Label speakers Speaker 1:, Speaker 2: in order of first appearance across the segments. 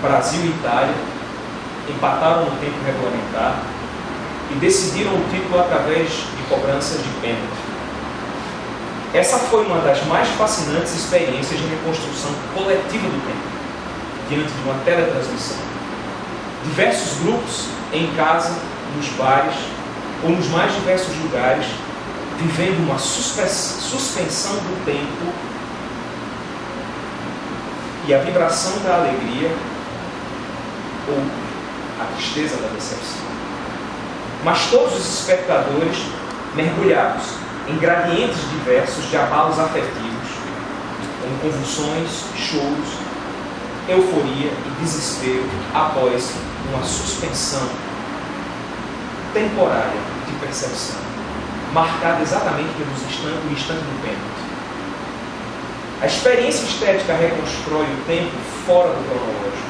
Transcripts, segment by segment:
Speaker 1: Brasil e Itália empataram no tempo regulamentar e decidiram o título através de cobranças de pênalti. Essa foi uma das mais fascinantes experiências de reconstrução coletiva do tempo, diante de uma teletransmissão. Diversos grupos, em casa, nos bares ou nos mais diversos lugares, vivendo uma suspensão do tempo e a vibração da alegria ou a tristeza da decepção. Mas todos os espectadores mergulhados em gradientes diversos de abalos afetivos, como convulsões, choros, euforia e desespero após uma suspensão temporária de percepção, marcada exatamente pelo instante do pênalti. A experiência estética reconstrói o tempo fora do cronológico.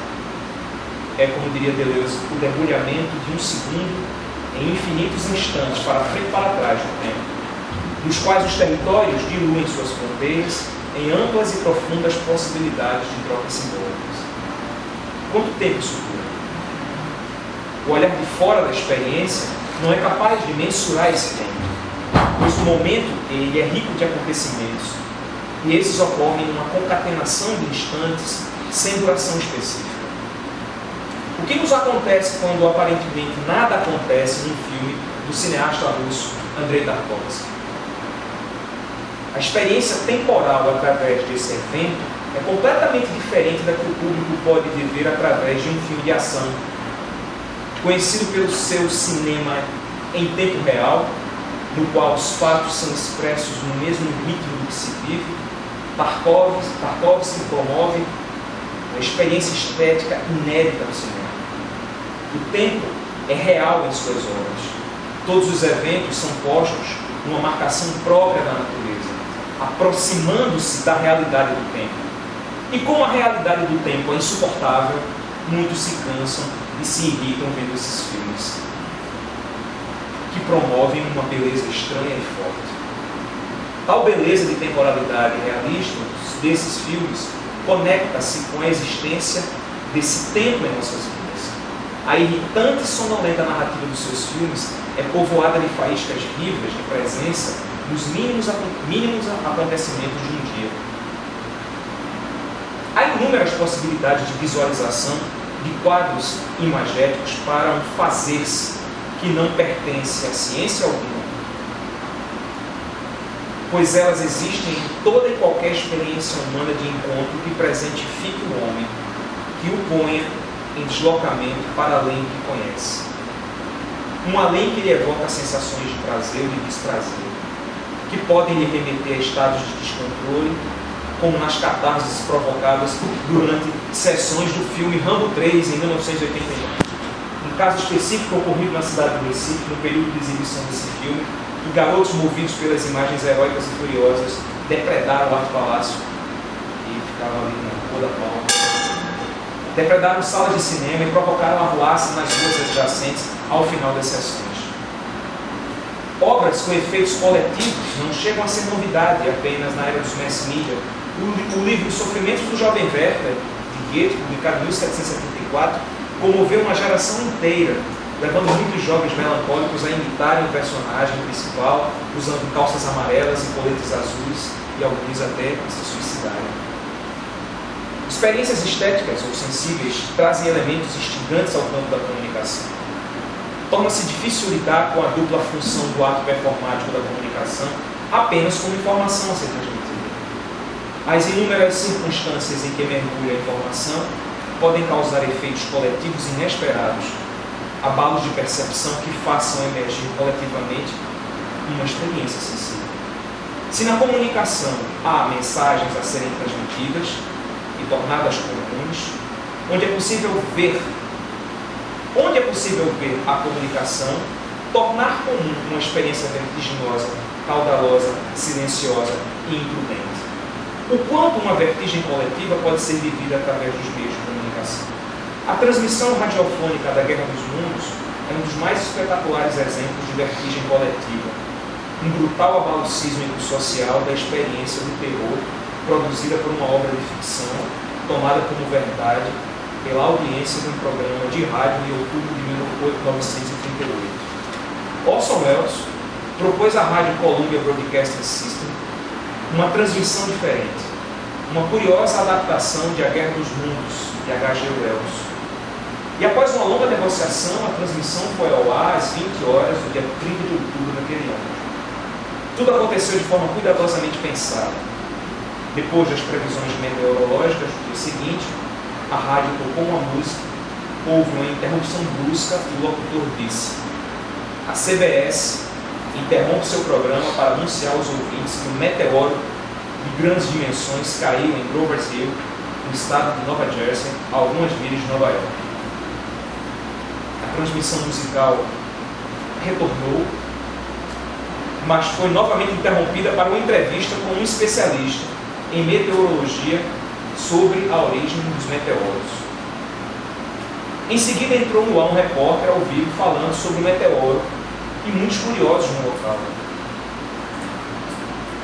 Speaker 1: É, como diria Deleuze, o debulhamento de um segundo em infinitos instantes para frente e para trás do tempo, nos quais os territórios diluem suas fronteiras em amplas e profundas possibilidades de trocas simbólicas. Quanto tempo isso dura? O olhar de fora da experiência não é capaz de mensurar esse tempo, pois o momento ele é rico de acontecimentos, e esses ocorrem numa concatenação de instantes sem duração específica. O que nos acontece quando aparentemente nada acontece num filme do cineasta russo Andrei Tarkovsky? A experiência temporal através desse evento é completamente diferente da que o público pode viver através de um filme de ação, conhecido pelo seu cinema em tempo real, no qual os fatos são expressos no mesmo ritmo que se vive. Tarkovsky promove uma experiência estética inédita no cinema. O tempo é real em suas obras. Todos os eventos são postos numa marcação própria da natureza, aproximando-se da realidade do tempo. E como a realidade do tempo é insuportável, muitos se cansam e se irritam vendo esses filmes, que promovem uma beleza estranha e forte. Tal beleza de temporalidade realista desses filmes conecta-se com a existência desse tempo em nossas vidas. A irritante e sonolenta narrativa dos seus filmes é povoada de faíscas vivas de presença nos mínimos acontecimentos de um dia. Há inúmeras possibilidades de visualização de quadros imagéticos para um fazer-se que não pertence a ciência alguma, pois elas existem em toda e qualquer experiência humana de encontro que presentifique o homem, que o ponha em deslocamento para além do que conhece. Um além que lhe evoca sensações de prazer ou de desprazer, que podem lhe remeter a estados de descontrole, como nas catarses provocadas durante sessões do filme Rambo 3, em 1981. Um caso específico ocorrido na cidade do Recife, no período de exibição desse filme, que garotos movidos pelas imagens heróicas e furiosas depredaram o Alto Palácio, que ficava ali na Rua da Palma, depredaram salas de cinema e provocaram arruaça nas ruas adjacentes ao final das sessões. Obras com efeitos coletivos não chegam a ser novidade apenas na era dos mass media. O livro Sofrimentos do Jovem Werther, de Goethe, publicado em 1774, comoveu uma geração inteira, levando muitos jovens melancólicos a imitarem o personagem principal, usando calças amarelas e coletes azuis, e alguns até a se suicidarem. Experiências estéticas ou sensíveis trazem elementos instigantes ao campo da comunicação. Torna-se difícil lidar com a dupla função do ato performático da comunicação apenas como informação a ser transmitida. As inúmeras circunstâncias em que mergulha a informação podem causar efeitos coletivos inesperados, abalos de percepção que façam emergir coletivamente uma experiência sensível. Se na comunicação há mensagens a serem transmitidas e tornadas comuns, onde é possível ver a comunicação, tornar comum uma experiência vertiginosa, caudalosa, silenciosa e imprudente. O quanto uma vertigem coletiva pode ser vivida através dos meios de comunicação. A transmissão radiofônica da Guerra dos Mundos é um dos mais espetaculares exemplos de vertigem coletiva, um brutal abalo sísmico social da experiência do terror produzida por uma obra de ficção, tomada como verdade pela audiência de um programa de rádio em outubro de 1938. Orson Welles propôs à Rádio Columbia Broadcasting System uma transmissão diferente, uma curiosa adaptação de A Guerra dos Mundos, de H.G. Wells. E após uma longa negociação, a transmissão foi ao ar às 20 horas do dia 30 de outubro daquele ano. Tudo aconteceu de forma cuidadosamente pensada. Depois das previsões meteorológicas do dia seguinte, a rádio tocou uma música, houve uma interrupção brusca e o locutor disse: a CBS interrompe seu programa para anunciar aos ouvintes que um meteoro de grandes dimensões caiu em Grover's Hill, no estado de Nova Jersey, a algumas milhas de Nova York. A transmissão musical retornou, mas foi novamente interrompida para uma entrevista com um especialista em meteorologia sobre a origem dos meteoros. Em seguida entrou no ar um repórter ao vivo falando sobre o meteoro e muitos curiosos no local.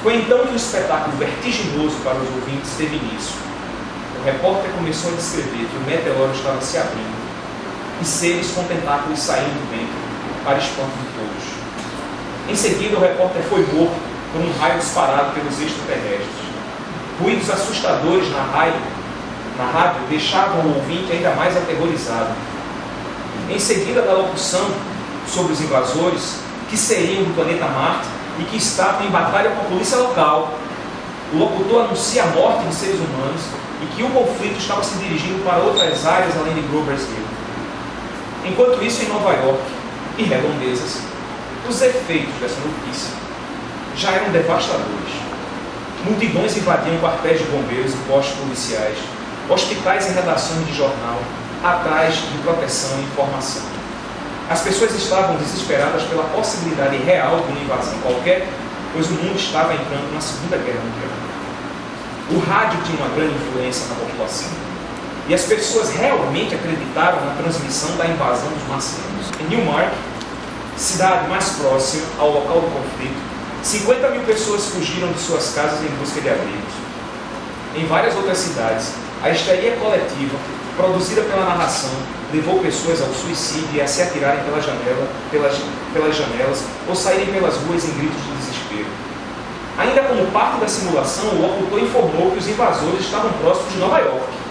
Speaker 1: Foi então que o espetáculo vertiginoso para os ouvintes teve início. O repórter começou a descrever que o meteoro estava se abrindo e seres com tentáculos saindo dentro, para espanto de todos. Em seguida, o repórter foi morto por um raio disparado pelos extraterrestres. Ruídos assustadores na rádio deixavam o ouvinte ainda mais aterrorizado. Em seguida da locução sobre os invasores, que seriam do planeta Marte e que estavam em batalha com a polícia local, o locutor anuncia a morte de seres humanos e que o conflito estava se dirigindo para outras áreas além de Grover's Hill. Enquanto isso, em Nova York e redondezas, os efeitos dessa notícia já eram devastadores. Multidões invadiam quartéis de bombeiros e postos policiais, hospitais e redações de jornal, atrás de proteção e informação. As pessoas estavam desesperadas pela possibilidade real de uma invasão qualquer, pois o mundo estava entrando na Segunda Guerra Mundial. O rádio tinha uma grande influência na população, e as pessoas realmente acreditaram na transmissão da invasão dos marcianos. Em Newmark, cidade mais próxima ao local do conflito, 50 mil pessoas fugiram de suas casas em busca de abrigos. Em várias outras cidades, a histeria coletiva, produzida pela narração, levou pessoas ao suicídio e a se atirarem pelas janelas ou saírem pelas ruas em gritos de desespero. Ainda como parte da simulação, o locutor informou que os invasores estavam próximos de Nova York.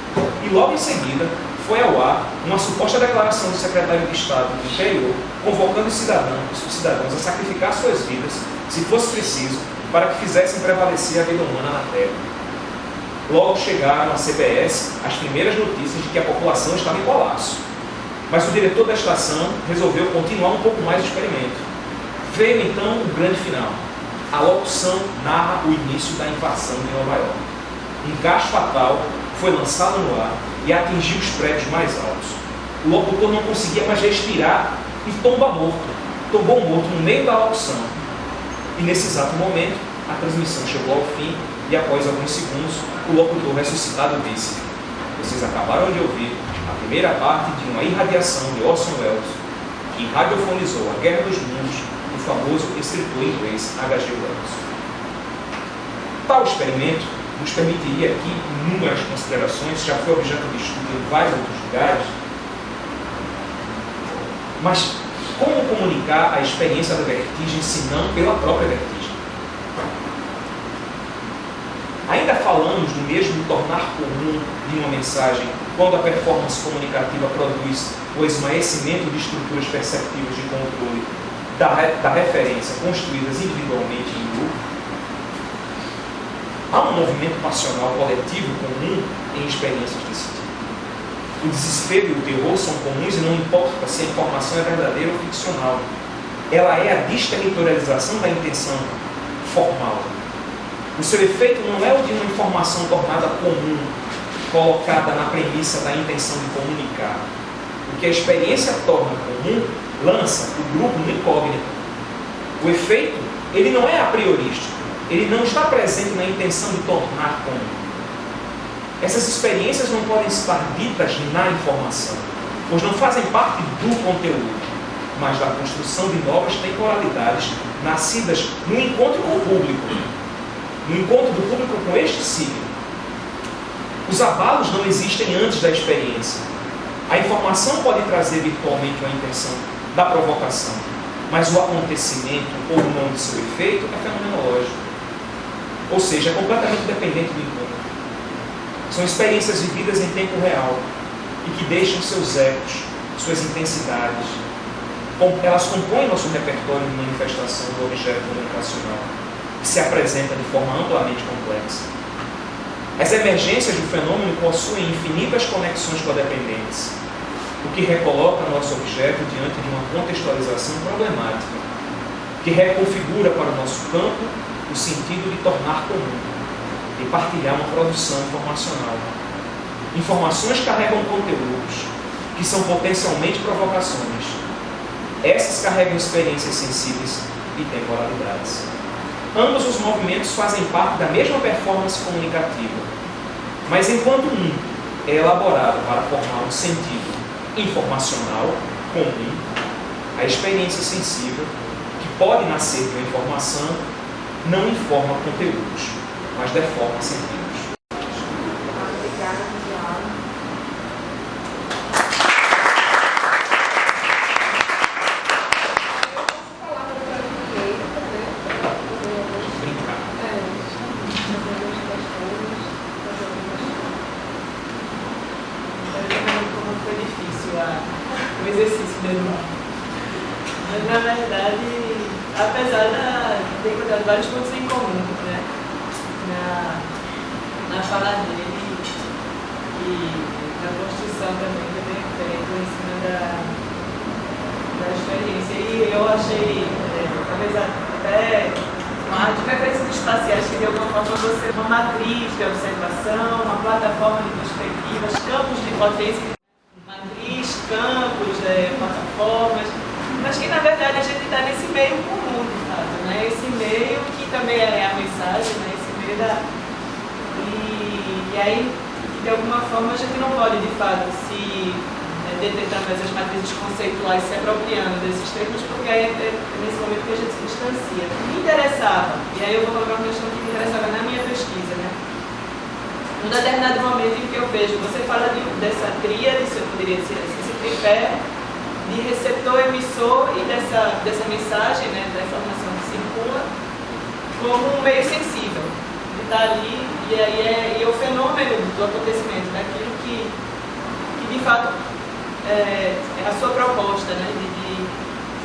Speaker 1: E logo em seguida, foi ao ar uma suposta declaração do secretário de Estado do Interior, convocando os cidadãos a sacrificar suas vidas, se fosse preciso, para que fizessem prevalecer a vida humana na Terra. Logo chegaram à CBS as primeiras notícias de que a população estava em colapso. Mas o diretor da estação resolveu continuar um pouco mais o experimento. Veio então o grande final. A locução narra o início da invasão de Nova York. Um gás fatal foi lançado no ar e atingiu os prédios mais altos. O locutor não conseguia mais respirar e tombou morto no meio da locução. E nesse exato momento, a transmissão chegou ao fim e após alguns segundos, o locutor ressuscitado disse: vocês acabaram de ouvir a primeira parte de uma irradiação de Orson Welles, que radiofonizou A Guerra dos Mundos do famoso escritor inglês H.G. Wells. Tal experimento nos permitiria aqui inúmeras considerações, já foi objeto de estudo em vários outros lugares, mas como comunicar a experiência da vertigem se não pela própria vertigem? Ainda falamos do mesmo tornar comum de uma mensagem quando a performance comunicativa produz o esmaecimento de estruturas perceptivas de controle da referência construídas individualmente em grupo. Há um movimento passional coletivo comum em experiências desse tipo. O desespero e o terror são comuns e não importa se a informação é verdadeira ou ficcional. Ela é a desterritorialização da intenção formal. O seu efeito não é o de uma informação tornada comum, colocada na premissa da intenção de comunicar. O que a experiência torna comum, lança o grupo no incógnito. O efeito, ele não é a priorístico, ele não está presente na intenção de tornar comum. Essas experiências não podem estar ditas na informação, pois não fazem parte do conteúdo, mas da construção de novas temporalidades nascidas no encontro com o público, no encontro do público com este signo. Os abalos não existem antes da experiência, A informação pode trazer virtualmente uma intenção da provocação, mas o acontecimento ou não de seu efeito é fenomenológico. Ou seja, é completamente dependente do encontro. São experiências vividas em tempo real e que deixam seus ecos, suas intensidades. Elas compõem nosso repertório de manifestação do objeto comunicacional, que se apresenta de forma amplamente complexa. As emergências do fenômeno possuem infinitas conexões codependentes, o que recoloca nosso objeto diante de uma contextualização problemática, que reconfigura para o nosso campo o sentido de tornar comum, de partilhar uma produção informacional. Informações carregam conteúdos, que são potencialmente provocações. Essas carregam experiências sensíveis e temporalidades. Ambos os movimentos fazem parte da mesma performance comunicativa, mas enquanto um é elaborado para formar um sentido informacional comum, a experiência sensível, que pode nascer de uma informação, não informa conteúdos, mas deforma sentidos.
Speaker 2: O exercício mesmo. Mas, na verdade, apesar de ter encontrado vários pontos em comum, né, na fala dele e na construção também que eu tenho feito em cima da experiência. E eu achei, talvez até de referências espaciais que de alguma forma você uma matriz de observação, uma plataforma de perspectivas, campos de potência, campos, plataformas, mas que na verdade a gente está nesse meio comum, de fato, né? Esse meio que também é a mensagem, né? Esse meio e aí, de alguma forma, a gente não pode, de fato, se detentando essas matrizes conceituais, se apropriando desses termos, porque aí é nesse momento que a gente se distancia. Me interessava, e aí eu vou colocar uma questão que me interessava na minha pesquisa, né? Num determinado momento em que eu vejo, você fala dessa tríade, isso poderia ser esse tripé de receptor, emissor e dessa mensagem, né, da informação que circula, como um meio sensível, que está ali, e aí é o fenômeno do acontecimento, daquilo que de fato é a sua proposta, né,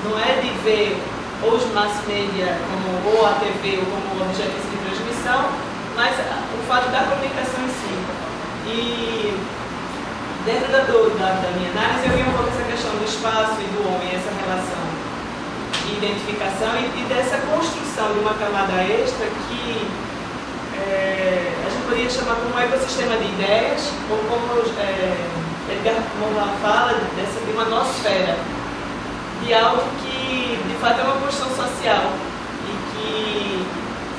Speaker 2: não é de ver ou os mass media, ou a TV, ou como objeto de transmissão, mas o fato da comunicação em si. E dentro da minha análise eu vi um pouco essa questão do espaço e do homem, essa relação de identificação e dessa construção de uma camada extra que a gente poderia chamar como um ecossistema de ideias, ou como Edgar Morin fala, de uma nosfera, de algo que de fato é uma construção social e que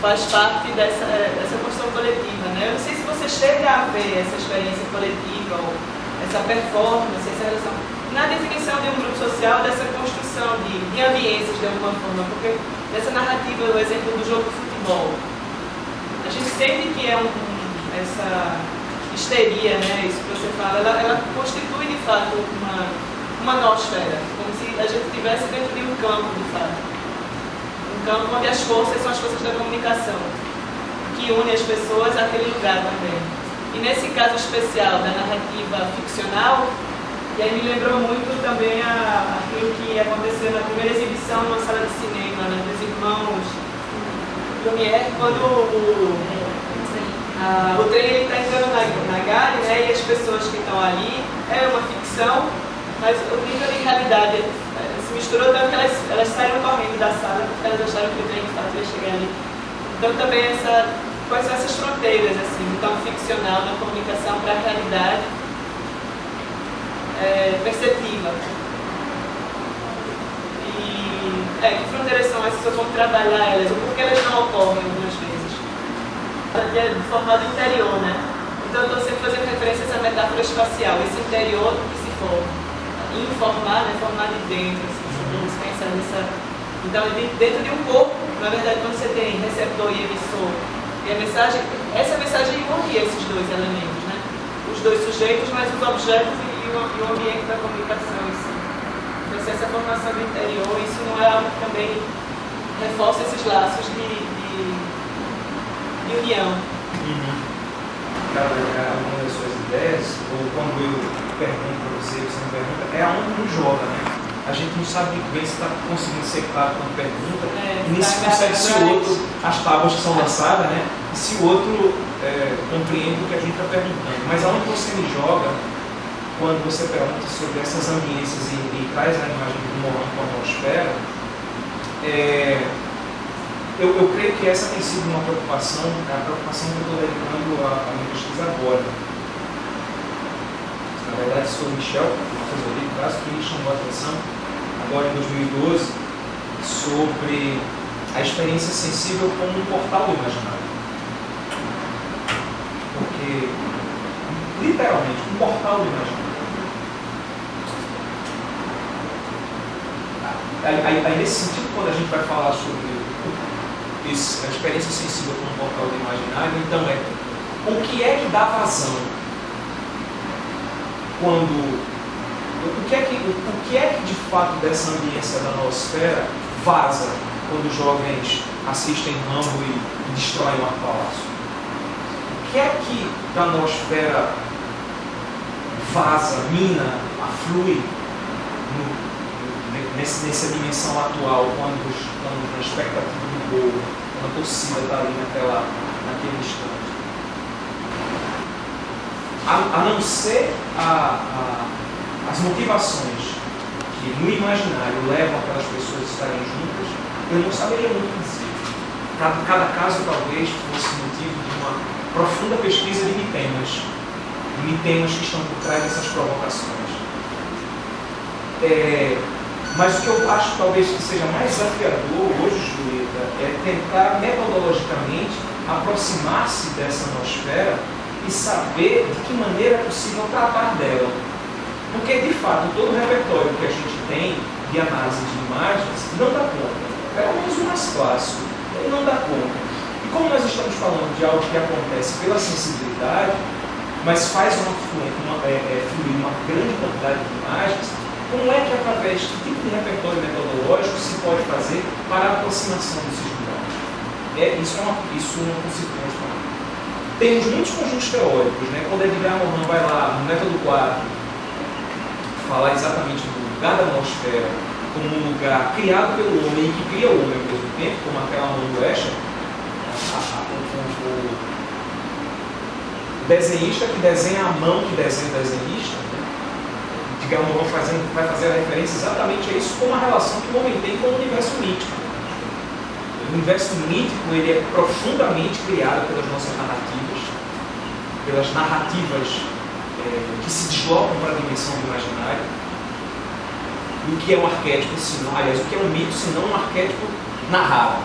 Speaker 2: faz parte dessa construção coletiva, né? Eu não sei se você chega a ver essa experiência coletiva ou essa performance, essa relação, na definição de um grupo social, dessa construção de ambiências de alguma forma, porque nessa narrativa, o exemplo do jogo de futebol, a gente sente que é essa histeria, né? Isso que você fala, ela constitui de fato uma nosfera, como se a gente estivesse dentro de um campo, de fato. Um campo onde as forças são as forças da comunicação, que une as pessoas àquele lugar também. E nesse caso especial da narrativa ficcional, e aí me lembrou muito também aquilo que aconteceu na primeira exibição numa sala de cinema, né, dos irmãos Lumière, quando o trem está entrando na galha, né, e as pessoas que estão ali, é uma ficção, mas o nível de realidade se misturou tanto que elas saíram correndo da sala porque elas acharam que o trem de fato ia chegar ali. Então também quais são essas fronteiras assim, então ficcional da comunicação para a realidade perceptiva. E que fronteiras são essas, ou como trabalhar elas, ou por que elas não ocorrem algumas vezes? De formato interior, né? Então eu estou sempre fazendo referência a essa metáfora espacial, esse interior que se forma. Informar, né? Formar de dentro, assim, se vamos pensar nessa... Então, dentro de um corpo, na verdade, quando você tem receptor e emissor, e a mensagem, essa mensagem une esses dois elementos, né? Os dois sujeitos, mas os objetos e o e o ambiente da comunicação em si. Então, se essa formação do interior, isso não é algo que também reforça esses laços de união.
Speaker 1: Cara, uma das suas ideias, ou quando eu pergunto para você, você me pergunta, é aonde não joga, né? A gente não sabe muito bem se está conseguindo ser claro quando pergunta, e nem se consegue se o outro, as tábuas que são lançadas, né? E se o outro compreende o que a gente está perguntando. Mas aonde você me joga, quando você pergunta sobre essas ambiências e traz a imagem do Mohan com a atmosfera, eu creio que essa tem sido uma preocupação, a preocupação que eu estou dedicando à minha pesquisa agora. Na verdade, foi o Michel, no caso, que me chamou a atenção, agora em 2012, sobre a experiência sensível como um portal do imaginário. Porque, literalmente, um portal do imaginário. Aí, nesse sentido, quando a gente vai falar sobre isso, a experiência sensível como um portal do imaginário, então o que é que dá vazão? O que é que de fato dessa ambiência da noosfera vaza quando os jovens assistem Rambo e destroem o palácio? O que é que da noosfera vaza, mina, aflui nessa dimensão atual, quando na expectativa do gol, quando a torcida está ali naquele instante? A não ser as motivações que no imaginário levam aquelas pessoas a estarem juntas, eu não saberia muito dizer. Cada caso talvez fosse motivo de uma profunda pesquisa de mitemas que estão por trás dessas provocações. Mas o que eu acho talvez que seja mais desafiador hoje, Julieta, é tentar metodologicamente aproximar-se dessa noosfera e saber de que maneira é possível tratar dela. Porque, de fato, todo o repertório que a gente tem de análise de imagens não dá conta. Pelo menos o mais clássico, ele não dá conta. E como nós estamos falando de algo que acontece pela sensibilidade, mas faz fluir uma grande quantidade de imagens, como é que, através de que tipo de repertório metodológico se pode fazer para a aproximação desses lugares? Isso não consigo mostrar. Temos muitos conjuntos teóricos, né? Quando Edgar Morin vai lá, no método 4, falar exatamente do lugar da atmosfera como um lugar criado pelo homem e que cria o homem ao mesmo tempo, como aquela mão do Escher, o desenhista que desenha a mão que desenha o desenhista, né? Edgar Morin vai fazer a referência exatamente a isso, como a relação que o homem tem com o universo mítico. O universo mítico ele é profundamente criado pelas nossas narrativas, pelas narrativas que se deslocam para a dimensão do imaginário. E o que é um arquétipo, aliás, o que é um mito, se não um arquétipo narrado.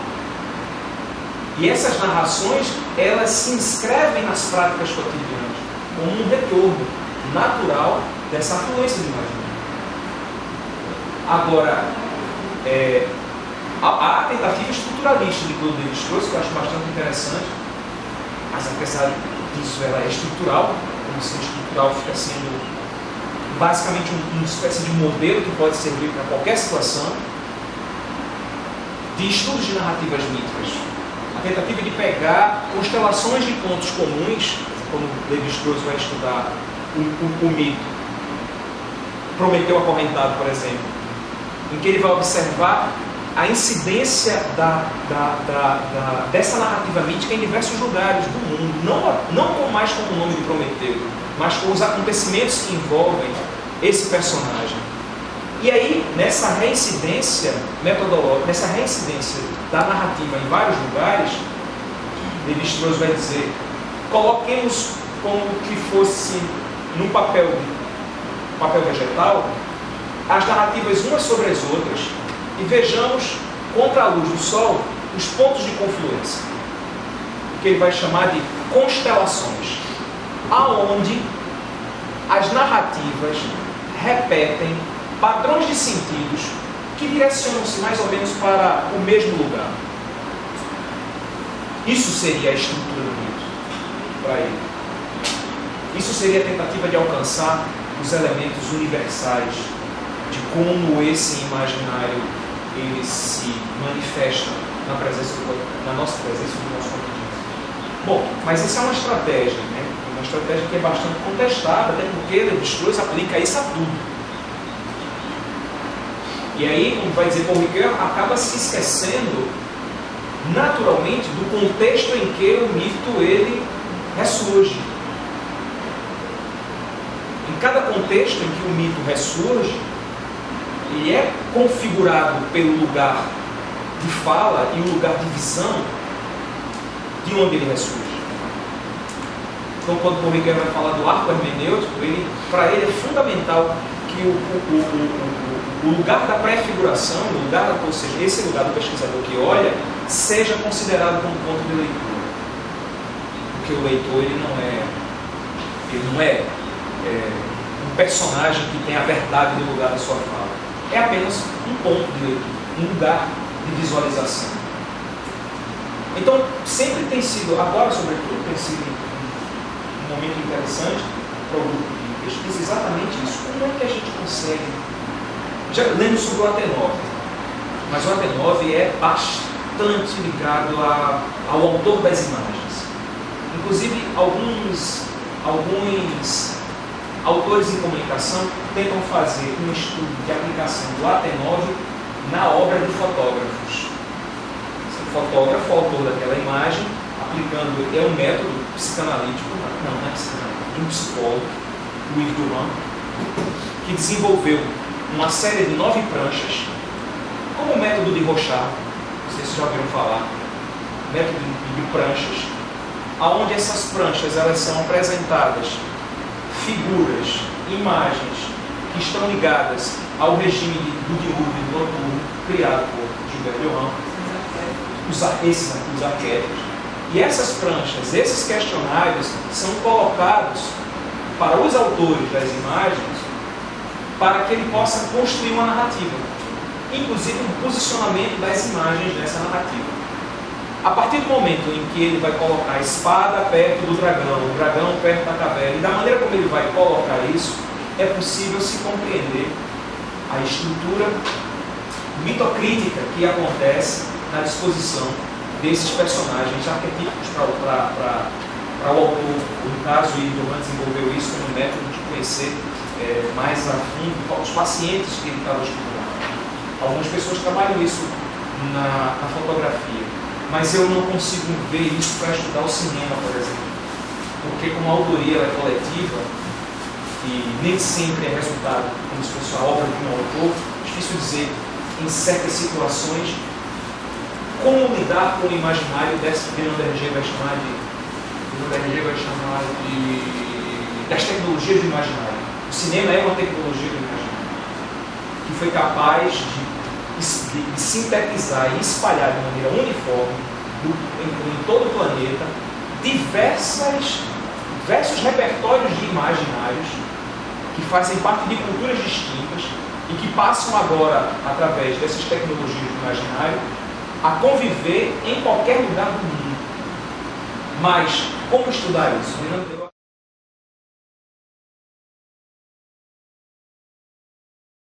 Speaker 1: E essas narrações, elas se inscrevem nas práticas cotidianas, como um retorno natural dessa afluência do imaginário. Agora, a tentativa estruturalista de Claude Lévi-Strauss, que eu acho bastante interessante, mas apesar disso ela é estrutural, como se estrutural fica sendo basicamente uma espécie de modelo que pode servir para qualquer situação, de estudos de narrativas míticas. A tentativa de pegar constelações de pontos comuns, como Lévi-Strauss vai estudar o mito, Prometeu Acorrentado, por exemplo, em que ele vai observar a incidência dessa narrativa mítica em diversos lugares do mundo, não mais como o nome de Prometeu, mas com os acontecimentos que envolvem esse personagem. E aí, nessa reincidência metodológica, nessa reincidência da narrativa em vários lugares, Lévi-Strauss vai dizer, coloquemos como que fosse num papel vegetal, as narrativas umas sobre as outras, e vejamos, contra a luz do sol, os pontos de confluência, o que ele vai chamar de constelações, aonde as narrativas repetem padrões de sentidos que direcionam-se mais ou menos para o mesmo lugar. Isso seria a estrutura do mito para ele. Isso seria a tentativa de alcançar os elementos universais de como esse imaginário ele se manifesta na nossa presença, no nosso cotidiano. Bom, mas isso é uma estratégia, né? Uma estratégia que é bastante contestada, até porque Lévi-Strauss aplica isso a tudo. E aí, como vai dizer Paul Ricoeur, acaba se esquecendo naturalmente do contexto em que o mito ele ressurge. Em cada contexto em que o mito ressurge, ele é configurado pelo lugar de fala e o lugar de visão de onde ele ressurge. Então, quando Paul Ricoeur vai falar do arco hermenêutico, para ele é fundamental que o lugar da pré-figuração, ou seja, esse lugar do pesquisador que olha, seja considerado como ponto de leitura. Porque o leitor ele não é um personagem que tem a verdade no lugar da sua fala. É apenas um ponto de leitura, um lugar de visualização. Então, sempre tem sido, agora sobretudo, tem sido um momento interessante para o grupo de pesquisa exatamente isso. Como é que a gente consegue, já lendo sobre o AT9, mas o AT9 é bastante ligado ao autor das imagens. Inclusive, alguns autores em comunicação tentam fazer um estudo de aplicação do AT9 na obra de fotógrafos. O fotógrafo, o autor daquela imagem, aplicando, é um método psicanalítico, não é psicanalítico, um psicólogo, o Yves Durand, que desenvolveu uma série de 9 pranchas, como o método de Rorschach, não sei se já ouviram falar, método de pranchas, onde essas pranchas elas são apresentadas figuras, imagens que estão ligadas ao regime do dilúvio noturno criado por Gilbert Durand, os arquétipos. E essas pranchas, esses questionários são colocados para os autores das imagens para que ele possa construir uma narrativa, inclusive um posicionamento das imagens nessa narrativa. A partir do momento em que ele vai colocar a espada perto do dragão, o dragão perto da caverna, e da maneira como ele vai colocar isso, é possível se compreender a estrutura mitocrítica que acontece na disposição desses personagens arquetípicos para o autor. No caso, o Yves Durand desenvolveu isso como um método de conhecer mais a fundo os pacientes que ele estava estudando. Algumas pessoas trabalham isso na fotografia, mas eu não consigo ver isso para estudar o cinema, por exemplo, porque como a autoria é coletiva e nem sempre é resultado como se fosse a obra de um autor, é difícil dizer em certas situações como lidar com o imaginário dessa que Fernando Hergé vai chamar das tecnologias do imaginário. O cinema é uma tecnologia do imaginário que foi capaz de sintetizar e espalhar de maneira uniforme em todo o planeta diversos repertórios de imaginários que fazem parte de culturas distintas e que passam agora, através dessas tecnologias do imaginário, a conviver em qualquer lugar do mundo. Mas como estudar isso?